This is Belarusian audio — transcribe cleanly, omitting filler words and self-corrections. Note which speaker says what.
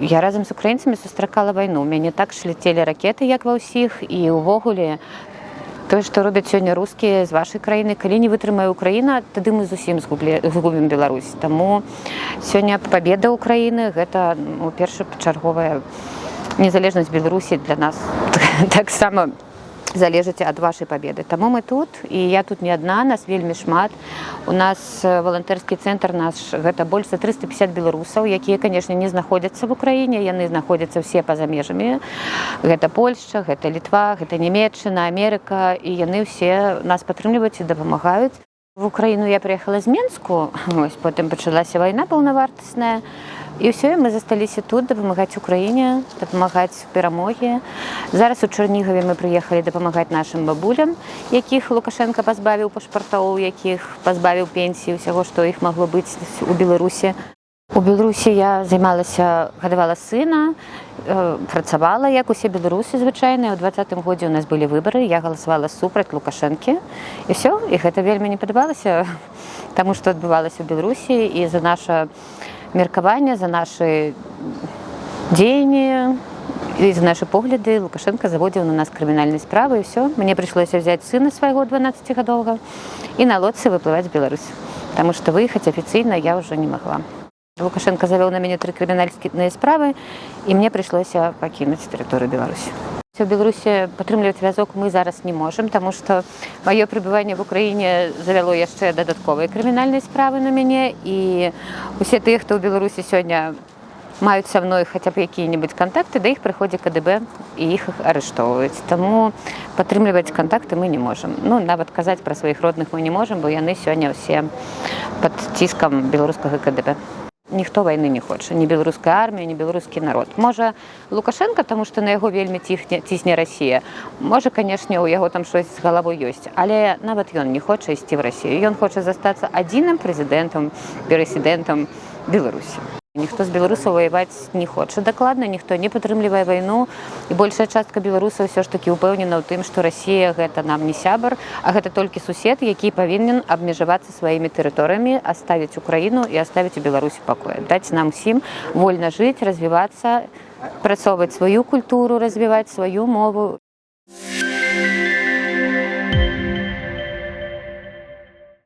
Speaker 1: Я разам з украінцамі сустракала вайну. У мяне так ж ляцелі ракеты, як ва ўсіх, і ўвогуле тое, што робяць сёння рускія з вашай краіны, калі не вытрымае Украіна, тады мы зусім згубім Беларусь. Таму сёння пабеда Украіны гэта першапачарговая незалежнасць Беларусі для нас таксама залежыць ад вашай пабеды. Таму мы тут, і я тут не адна, нас вельмі шмат. У нас валантэрскі цэнтр наш, гэта больш за 350 беларусаў, якія, канешне, не знаходзяцца в Украіне, яны знаходзяцца ўсе па-за межамі. Гэта Польшча, гэта Літва, гэта Нямецчына, Амерыка, і яны ўсе нас падтрымліваюць і дапамагаюць. В Украіну я прыехала з Менску, потым пачалася вайна паўнавартасная, і ўсё, мы засталіся тут дапамагаць Украіне, дапамагаць перамогі. Зараз у Чарнігаве мы прыехалі дапамагаць нашым бабулям, якіх Лукашенка пазбавіў пашпартоў, якіх пазбавіў пенсіі, усяго, што іх магло быць у Беларусі. У Беларусі я займалася, гадавала сына, працавала, як усе беларусы звычайныя. У 2020 годзе у нас былі выбары, я галасавала супраць Лукашэнкі. І ўсё, і гэта вельмі не падабалася таму, што адбывалася ў Беларусі, і за наша меркаванне, за нашы дзеянні і за нашы погляды Лукашенка заводзіў на нас крымінальныя справы, і ўсё. Мне прыйшлося взяць сына свайго 12-гадовага і на лодцы выплываць з Беларусі, таму што выехаць афіцыйна я ўжо не магла. Лукашенко завёў на мяне 3 крымінальныя справы, і мне прыйшлося пакінуць тэрыторыю Беларусі. У Беларусі падтрымліваць звязок мы зараз не можам, таму што маё прыбыванне в Украіне завяло яшчэ дадатковыя крымінальныя справы на мяне, і усе тыя, хто ў Беларусі сёння маюць са мной хаця б якія-небудзь кантакты, да іх прыходзіць КДБ і іх арыштоўваюць. Таму падтрымліваць кантакты мы не можам. Ну, нават казаць пра сваіх родных мы не можам, бо яны сёння ўсе пад ціскам беларускага КДБ. Ніхто вайны не хоча, ні беларуская армія, ні беларускі народ. Можа, Лукашенка, таму што на яго вельмі цісне Расія. Можа, канешне, у яго там щось з галавой ёсць, але нават ён не хоча ісці в Расію. Ён хоча застацца адзіным прэзідэнтам Беларусі. Ніхто з беларусаў ваяваць не хоча дакладна, ніхто не падтрымлівае вайну, і большая частка беларусаў ўсё ж такі ўпэўнена ў тым, што Расія гэта нам не сябар, а гэта толькі сусед, які павінен абмежавацца сваімі тэрыторыямі, аставіць Украіну і аставіць у Беларусі пакой. Даць нам усім вольна жыць, развівацца, працоўваць сваю культуру, развіваць сваю мову.